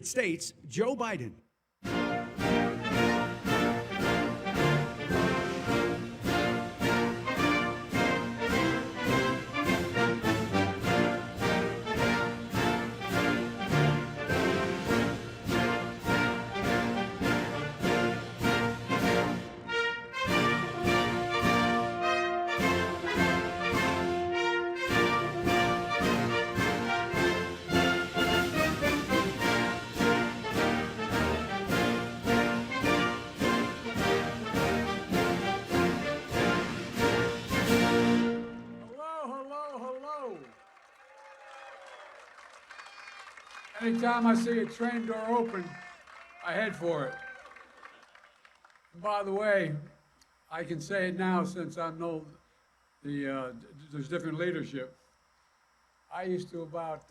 States, Joe Biden. Anytime I see a train door open, I head for it. And by the way, I can say it now since I know there's different leadership. I used to about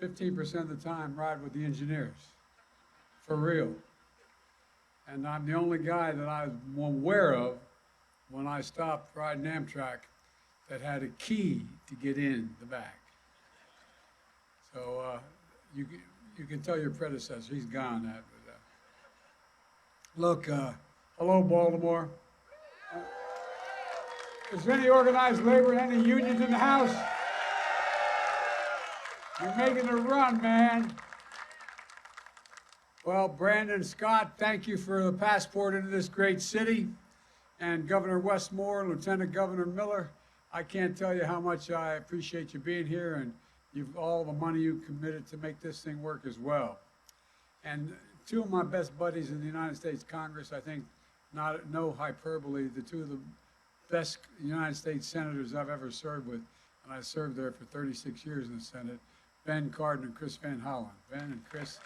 15% of the time ride with the engineers, for real. And I'm the only guy that I'm aware of when I stopped riding Amtrak that had a key to get in the back. So you can tell your predecessor, he's gone after that. Look, hello, Baltimore. Is there any organized labor, any unions in the house? You're making a run, man. Well, Brandon Scott, thank you for the passport into this great city. And Governor Westmore, Lieutenant Governor Miller, I can't tell you how much I appreciate you being here and all the money you committed to make this thing work as well. And two of my best buddies in the United States Congress, I think, no hyperbole, the two of the best United States senators I've ever served with, and I served there for 36 years in the Senate, Ben Cardin and Chris Van Hollen. Ben and Chris,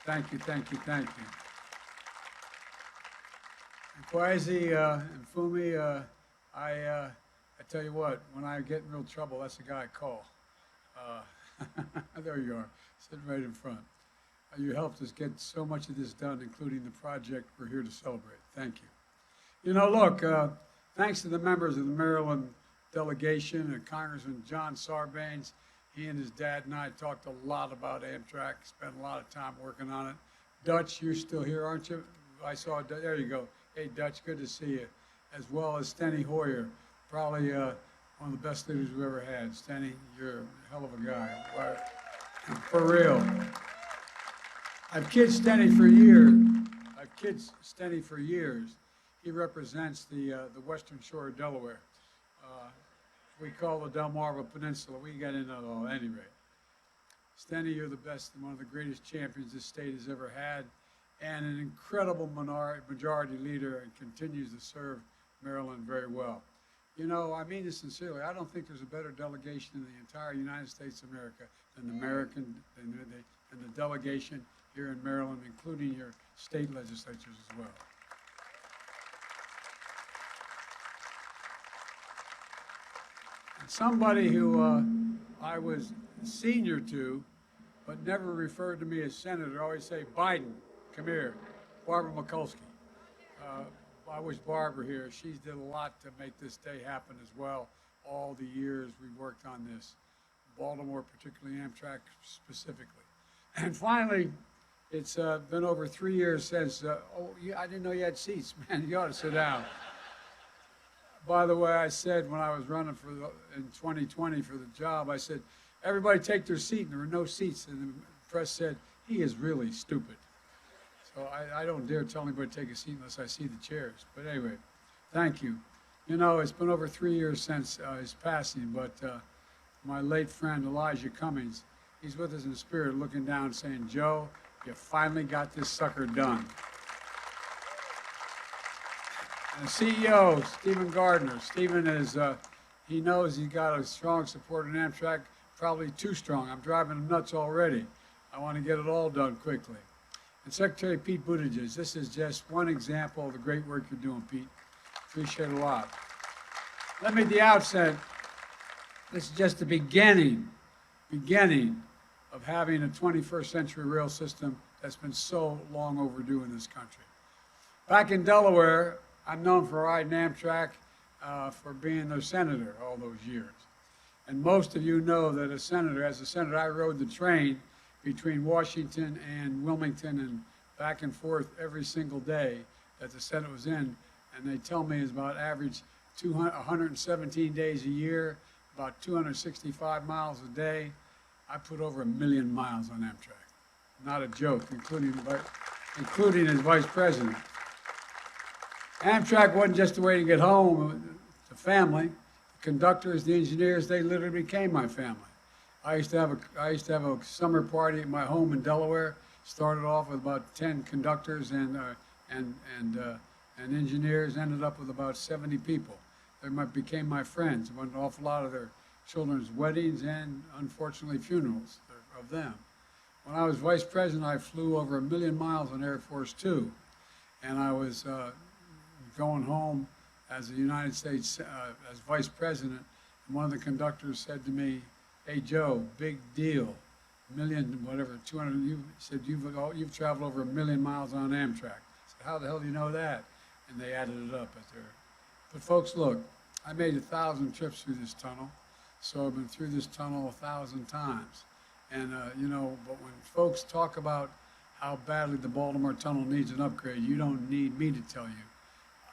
thank you, thank you, thank you. And Kwesi and Fumi, I tell you what, when I get in real trouble, that's the guy I call. There you are, sitting right in front. You helped us get so much of this done, including the project we're here to celebrate. Thank you. You know, look, thanks to the members of the Maryland delegation and Congressman John Sarbanes. He and his dad and I talked a lot about Amtrak, spent a lot of time working on it. Dutch, you're still here, aren't you? I saw, there you go. Hey, Dutch, good to see you. As well as Steny Hoyer, probably one of the best leaders we've ever had. Steny, you're a hell of a guy. For real. I've kidded Steny for years. He represents the western shore of Delaware. We call the Delmarva Peninsula. We got into it all at any rate. Steny, you're the best and one of the greatest champions this state has ever had, and an incredible majority leader, and continues to serve Maryland very well. You know, I mean this sincerely. I don't think there's a better delegation in the entire United States of America than the delegation here in Maryland, including your state legislatures as well. And somebody who I was senior to, but never referred to me as senator, always say, Biden, come here, Barbara Mikulski. I wish Barbara here. She's did a lot to make this day happen as well. All the years we worked on this, Baltimore, particularly Amtrak specifically. And finally, it's been over 3 years since, I didn't know you had seats, man, you ought to sit down. By the way, I said when I was running in 2020 for the job, I said, everybody take their seat, and there were no seats. And the press said, he is really stupid. So I don't dare tell anybody to take a seat unless I see the chairs. But anyway, thank you. You know, it's been over 3 years since his passing, but my late friend Elijah Cummings, he's with us in spirit looking down saying, Joe, you finally got this sucker done. And the CEO, Stephen Gardner. Stephen is, he knows he's got a strong support in Amtrak, probably too strong. I'm driving him nuts already. I want to get it all done quickly. And Secretary Pete Buttigieg, this is just one example of the great work you're doing, Pete. Appreciate it a lot. Let me at the outset, this is just the beginning of having a 21st century rail system that's been so long overdue in this country. Back in Delaware, I'm known for riding Amtrak, for being their senator all those years. And most of you know that as a senator, I rode the train between Washington and Wilmington and back and forth every single day that the Senate was in. And they tell me it's about average 117 days a year, about 265 miles a day. I put over 1 million miles on Amtrak. Not a joke, including as vice president. Amtrak wasn't just a way to get home, the family. The conductors, the engineers, they literally became my family. I used to have a summer party at my home in Delaware. Started off with about 10 conductors and engineers. Ended up with about 70 people. They became my friends. Went to an awful lot of their children's weddings and, unfortunately, funerals of them. When I was vice president, I flew over 1 million miles on Air Force Two, and I was going home as the United States as vice president. And one of the conductors said to me, "Hey Joe, big deal, 200. You said you've traveled over 1 million miles on Amtrak." I said, "How the hell do you know that?" And they added it up at their. But folks, look, I made 1,000 trips through this tunnel, so I've been through this tunnel 1,000 times. And but when folks talk about how badly the Baltimore Tunnel needs an upgrade, you don't need me to tell you.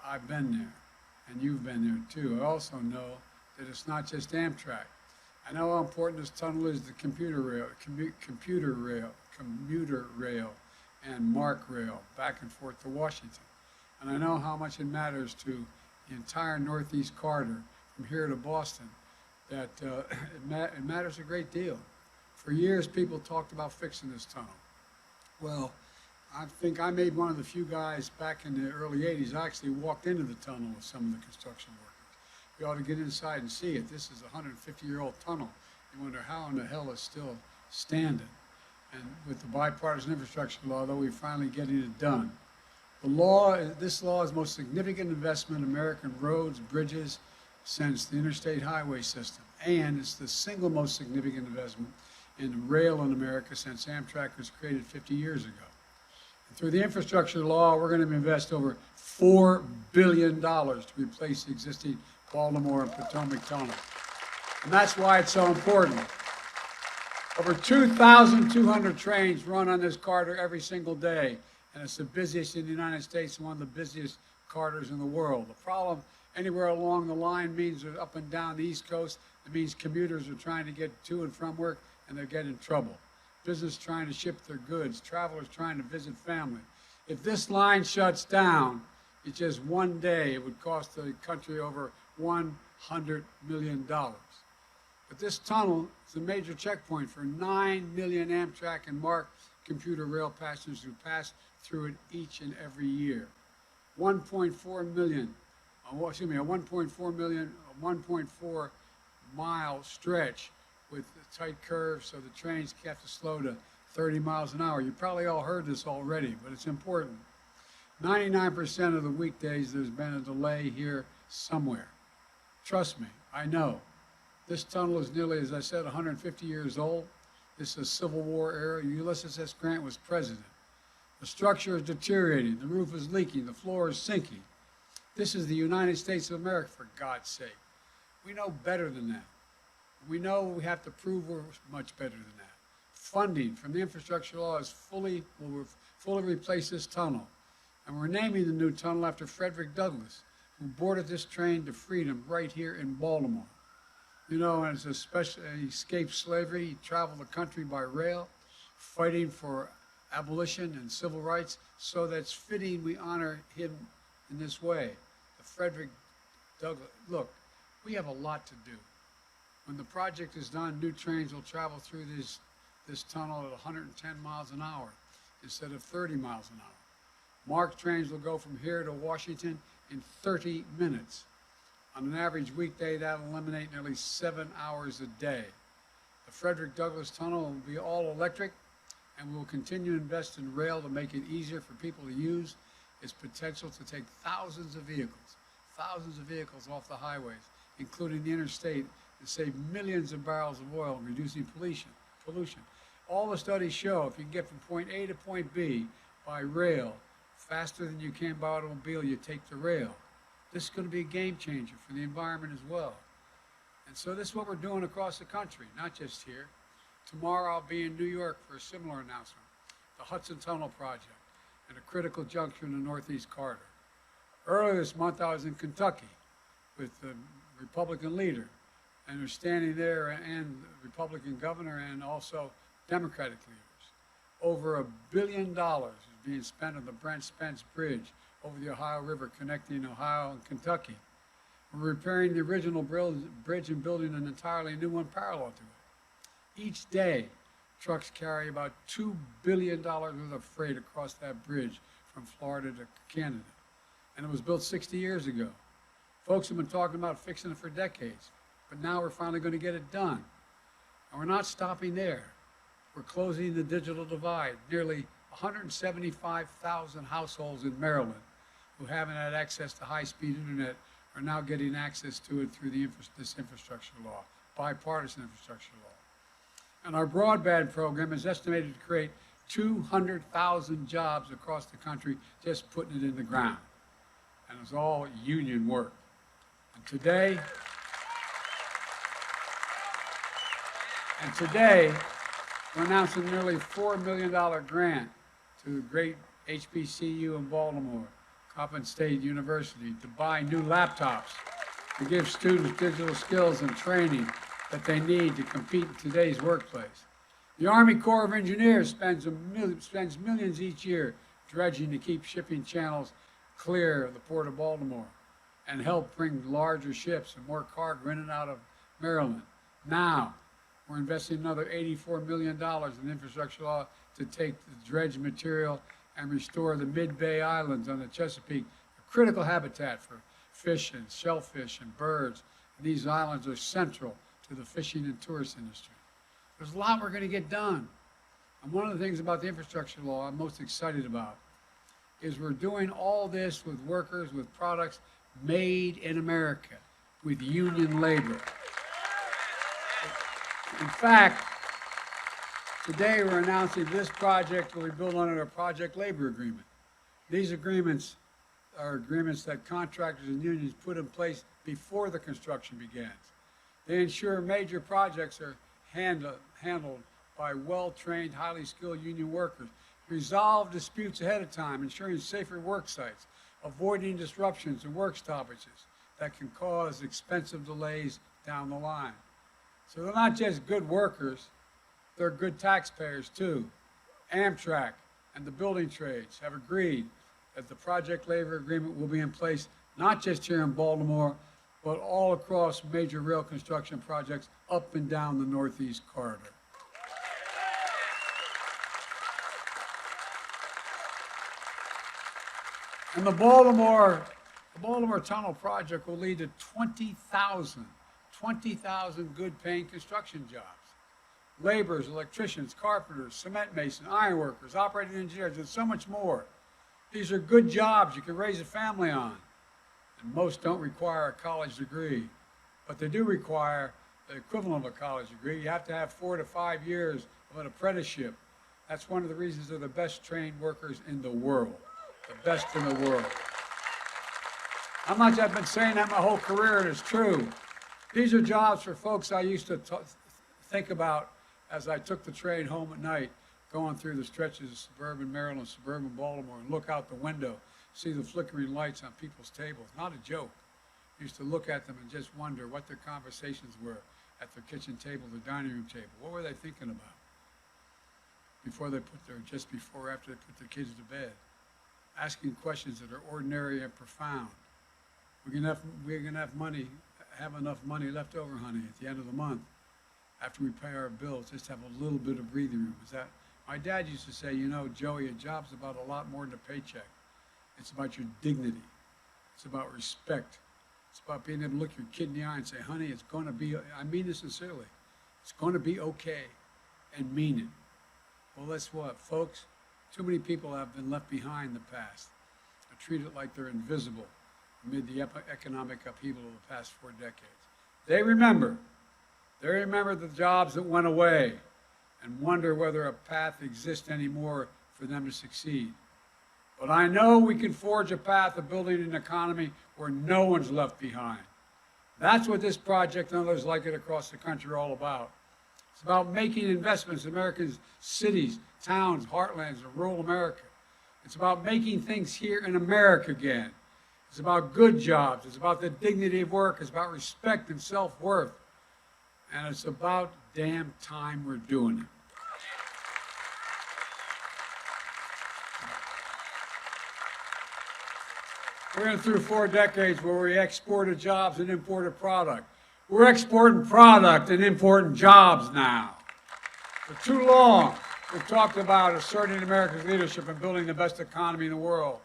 I've been there, and you've been there too. I also know that it's not just Amtrak. I know how important this tunnel is, the commuter rail, and MARC rail back and forth to Washington. And I know how much it matters to the entire Northeast corridor from here to Boston, that it matters a great deal. For years, people talked about fixing this tunnel. Well, I think I made one of the few guys back in the early 80s. I actually walked into the tunnel with some of the construction workers. You ought to get inside and see it. This is a 150-year-old tunnel. You wonder how in the hell it's still standing. And with the bipartisan infrastructure law, though, we're finally getting it done. This law is the most significant investment in American roads, bridges, since the interstate highway system. And it's the single most significant investment in rail in America since Amtrak was created 50 years ago. And through the infrastructure law, we're going to invest over $4 billion to replace the existing Baltimore and Potomac Tunnel. And that's why it's so important. Over 2,200 trains run on this corridor every single day, and it's the busiest in the United States and one of the busiest corridors in the world. The problem anywhere along the line means up and down the East Coast, it means commuters are trying to get to and from work, and they're getting in trouble. Business trying to ship their goods, travelers trying to visit family. If this line shuts down, it's just one day, it would cost the country over $100 million. But this tunnel is a major checkpoint for 9 million Amtrak and MARC commuter rail passengers who pass through it each and every year. 1.4 million, a 1.4 mile stretch with tight curves, so the trains have to slow to 30 miles an hour. You probably all heard this already, but it's important. 99% of the weekdays there's been a delay here somewhere. Trust me, I know. This tunnel is nearly, as I said, 150 years old. This is a Civil War era. Ulysses S. Grant was president. The structure is deteriorating. The roof is leaking. The floor is sinking. This is the United States of America, for God's sake. We know better than that. We know we have to prove we're much better than that. Funding from the infrastructure law will fully replace this tunnel. And we're naming the new tunnel after Frederick Douglass, who boarded this train to freedom right here in Baltimore. You know, as he escaped slavery, he traveled the country by rail, fighting for abolition and civil rights, so that's fitting we honor him in this way. The Frederick Douglass. Look, we have a lot to do. When the project is done, new trains will travel through this tunnel at 110 miles an hour instead of 30 miles an hour. MARC trains will go from here to Washington in 30 minutes. On an average weekday, that'll eliminate nearly 7 hours a day. The Frederick Douglass Tunnel will be all electric, and we will continue to invest in rail to make it easier for people to use its potential to take thousands of vehicles off the highways, including the interstate, and save millions of barrels of oil, reducing pollution. All the studies show if you can get from point A to point B by rail faster than you can by automobile, you take the rail. This is going to be a game changer for the environment as well. And so this is what we're doing across the country, not just here. Tomorrow I'll be in New York for a similar announcement, the Hudson Tunnel Project and a critical juncture in the Northeast Corridor. Earlier this month I was in Kentucky with the Republican leader, and they're standing there, and the Republican governor and also Democratic leaders. Over $1 billion is being spent on the Brent Spence Bridge over the Ohio River connecting Ohio and Kentucky. We're repairing the original bridge and building an entirely new one parallel to it. Each day, trucks carry about $2 billion worth of freight across that bridge from Florida to Canada. And it was built 60 years ago. Folks have been talking about fixing it for decades, but now we're finally going to get it done. And we're not stopping there. We're closing the digital divide. Nearly 175,000 households in Maryland who haven't had access to high-speed internet are now getting access to it through this infrastructure law, bipartisan infrastructure law. And our broadband program is estimated to create 200,000 jobs across the country just putting it in the ground. And it's all union work. And today, we're announcing a nearly $4 million grant to the great HBCU in Baltimore, Coppin State University, to buy new laptops, to give students digital skills and training that they need to compete in today's workplace. The Army Corps of Engineers spends millions each year dredging to keep shipping channels clear of the Port of Baltimore and help bring larger ships and more cargo in and out of Maryland. Now, we're investing another $84 million in infrastructure law to take the dredged material and restore the mid-bay islands on the Chesapeake, a critical habitat for fish and shellfish and birds. And these islands are central to the fishing and tourist industry. There's a lot we're going to get done. And one of the things about the infrastructure law I'm most excited about is we're doing all this with workers, with products made in America, with union labor. In fact, today we're announcing this project will be built under a project labor agreement. These agreements are agreements that contractors and unions put in place before the construction begins. They ensure major projects are handled by well-trained, highly skilled union workers, resolve disputes ahead of time, ensuring safer work sites, avoiding disruptions and work stoppages that can cause expensive delays down the line. So they're not just good workers, they're good taxpayers too. Amtrak and the building trades have agreed that the project labor agreement will be in place not just here in Baltimore, but all across major rail construction projects up and down the Northeast Corridor. And the Baltimore Tunnel project will lead to 20,000 good-paying construction jobs. Laborers, electricians, carpenters, cement masons, ironworkers, operating engineers, and so much more. These are good jobs you can raise a family on. And most don't require a college degree, but they do require the equivalent of a college degree. You have to have 4 to 5 years of an apprenticeship. That's one of the reasons they're the best trained workers in the world, the best in the world. I've been saying that my whole career, and it's true. These are jobs for folks I used to think about as I took the train home at night, going through the stretches of suburban Maryland, suburban Baltimore, and look out the window, see the flickering lights on people's tables. Not a joke. I used to look at them and just wonder what their conversations were at their kitchen table, their dining room table. What were they thinking about just before or after they put their kids to bed? Asking questions that are ordinary and profound. We're gonna have enough money left over, honey, at the end of the month, after we pay our bills, just have a little bit of breathing room. My dad used to say, you know, Joey, a job's about a lot more than a paycheck. It's about your dignity. It's about respect. It's about being able to look your kid in the eye and say, honey, it's going to be, I mean this sincerely, it's going to be okay, and mean it. Well, that's what, folks, too many people have been left behind in the past. They're treated like they're invisible amid the economic upheaval of the past 4 decades. They remember the jobs that went away and wonder whether a path exists anymore for them to succeed. But I know we can forge a path of building an economy where no one's left behind. That's what this project and others like it across the country are all about. It's about making investments in America's cities, towns, heartlands, and rural America. It's about making things here in America again. It's about good jobs. It's about the dignity of work. It's about respect and self-worth. And it's about damn time we're doing it. We're going through 4 decades where we exported jobs and imported product. We're exporting product and importing jobs now. For too long, we've talked about asserting America's leadership and building the best economy in the world.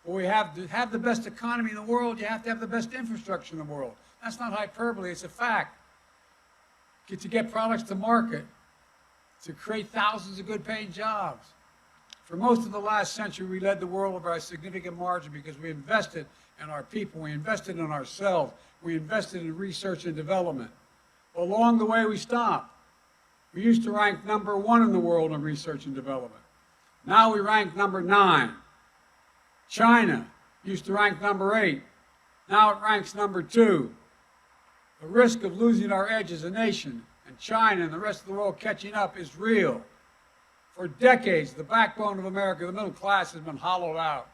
Well, we have to have the best economy in the world, you have to have the best infrastructure in the world. That's not hyperbole, it's a fact. To get products to market, to create thousands of good-paying jobs. For most of the last century, we led the world by a significant margin because we invested in our people, we invested in ourselves, we invested in research and development. Well, along the way, we stopped. We used to rank #1 in the world in research and development. Now we rank #9. China used to rank #8. Now it ranks #2. The risk of losing our edge as a nation and China and the rest of the world catching up is real. For decades, the backbone of America, the middle class, has been hollowed out.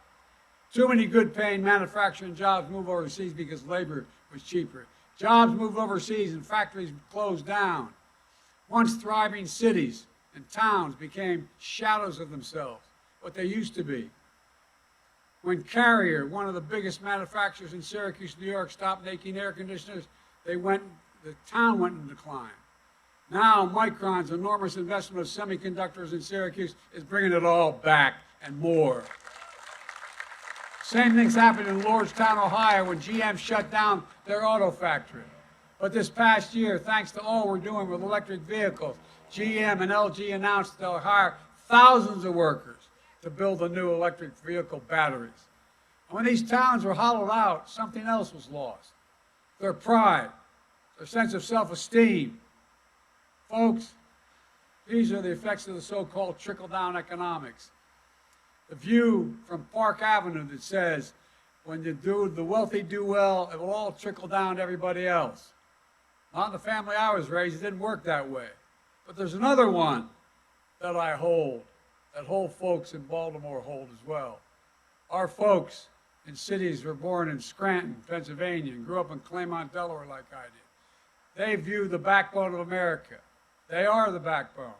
Too many good-paying manufacturing jobs move overseas because labor was cheaper. Jobs moved overseas and factories closed down. Once thriving cities and towns became shadows of themselves, what they used to be. When Carrier, one of the biggest manufacturers in Syracuse, New York, stopped making air conditioners, the town went in decline. Now, Micron's enormous investment of semiconductors in Syracuse is bringing it all back and more. Same things happened in Lordstown, Ohio, when GM shut down their auto factory. But this past year, thanks to all we're doing with electric vehicles, GM and LG announced they'll hire thousands of workers to build the new electric vehicle batteries. And when these towns were hollowed out, something else was lost. Their pride, their sense of self-esteem. Folks, these are the effects of the so-called trickle-down economics. The view from Park Avenue that says, when the wealthy do well, it will all trickle down to everybody else. Not in the family I was raised, it didn't work that way. But there's another one that I hold, that folks in Baltimore hold as well. Our folks in cities were born in Scranton, Pennsylvania, and grew up in Claymont, Delaware like I did. They view the backbone of America. They are the backbone.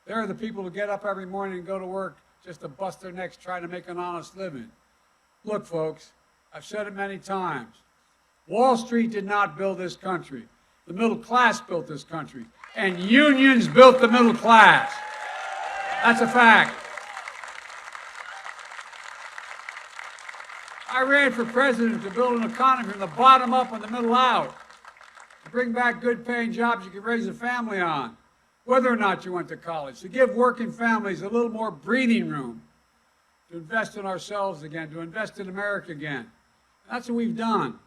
They're the people who get up every morning and go to work just to bust their necks trying to make an honest living. Look, folks, I've said it many times. Wall Street did not build this country. The middle class built this country. And unions built the middle class. That's a fact. I ran for president to build an economy from the bottom up and the middle out. To bring back good-paying jobs you could raise a family on, whether or not you went to college. To give working families a little more breathing room. To invest in ourselves again, to invest in America again. And that's what we've done.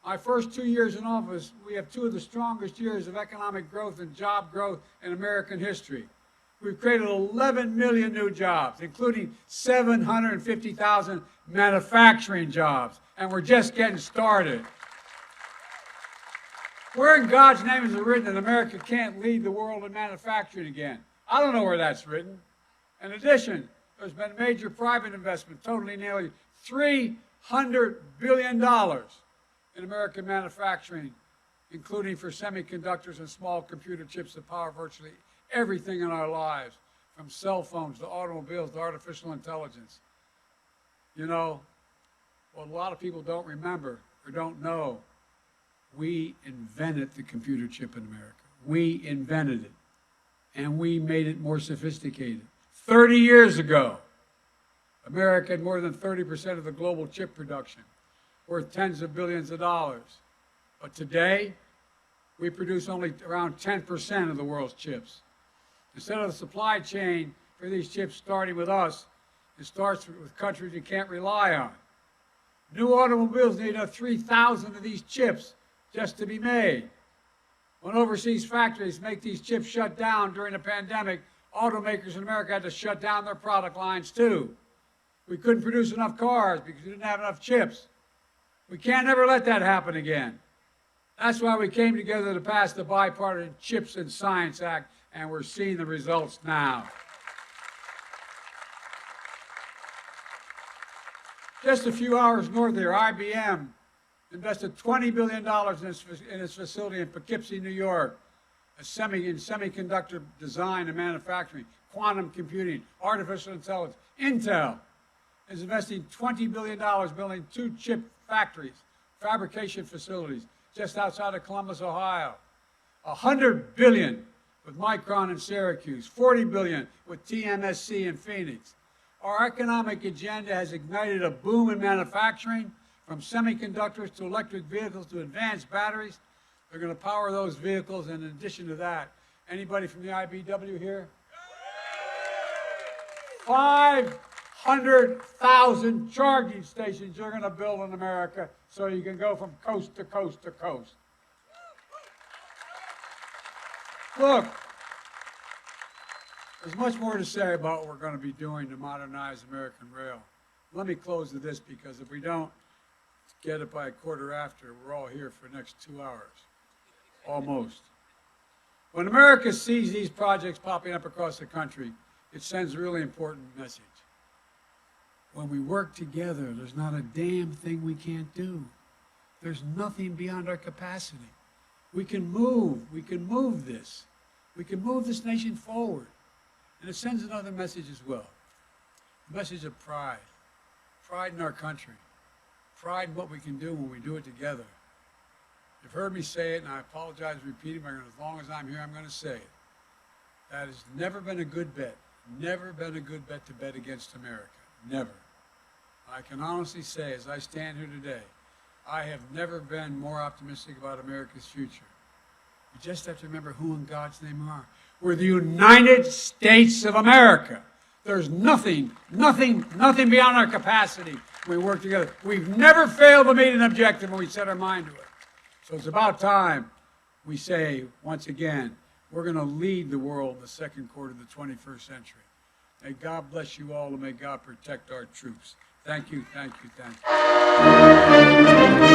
My first 2 years in office, we have 2 of the strongest years of economic growth and job growth in American history. We've created 11 million new jobs, including 750,000 manufacturing jobs, and we're just getting started. Where in God's name is it written that America can't lead the world in manufacturing again? I don't know where that's written. In addition, there's been major private investment, totaling nearly $300 billion in American manufacturing, including for semiconductors and small computer chips that power virtually everything in our lives, from cell phones to automobiles to artificial intelligence. You know, what a lot of people don't remember or don't know, we invented the computer chip in America. We invented it, and we made it more sophisticated. 30 years ago, America had more than 30% of the global chip production, worth tens of billions of dollars. But today, we produce only around 10% of the world's chips. Instead of the supply chain for these chips starting with us, it starts with countries you can't rely on. New automobiles need 3,000 of these chips just to be made. When overseas factories make these chips shut down during the pandemic, automakers in America had to shut down their product lines too. We couldn't produce enough cars because we didn't have enough chips. We can't ever let that happen again. That's why we came together to pass the Bipartisan CHIPS and Science Act, and we're seeing the results now. Just a few hours north here, IBM invested $20 billion in its facility in Poughkeepsie, New York, in semiconductor design and manufacturing, quantum computing, artificial intelligence. Intel is investing $20 billion building 2 chip factories, fabrication facilities, just outside of Columbus, Ohio. $100 billion with Micron in Syracuse, $40 billion with TMSC in Phoenix. Our economic agenda has ignited a boom in manufacturing, from semiconductors to electric vehicles to advanced batteries. They're going to power those vehicles, and in addition to that, anybody from the IBW here? 500,000 charging stations you're going to build in America so you can go from coast to coast to coast. Look, there's much more to say about what we're going to be doing to modernize American rail. Let me close with this, because if we don't get it by a quarter after, we're all here for the next 2 hours, almost. When America sees these projects popping up across the country, it sends a really important message. When we work together, there's not a damn thing we can't do. There's nothing beyond our capacity. We can move this. We can move this nation forward. And it sends another message as well. A message of pride. Pride in our country. Pride in what we can do when we do it together. You've heard me say it, and I apologize for repeating, but as long as I'm here, I'm going to say it. That has never been a good bet. Never been a good bet to bet against America. Never. I can honestly say, as I stand here today, I have never been more optimistic about America's future. You just have to remember who in God's name we are. We're the United States of America. There's nothing beyond our capacity when we work together. We've never failed to meet an objective when we set our mind to it. So it's about time we say, once again, we're going to lead the world in the second quarter of the 21st century. May God bless you all, and may God protect our troops. Thank you, thank you, thank you.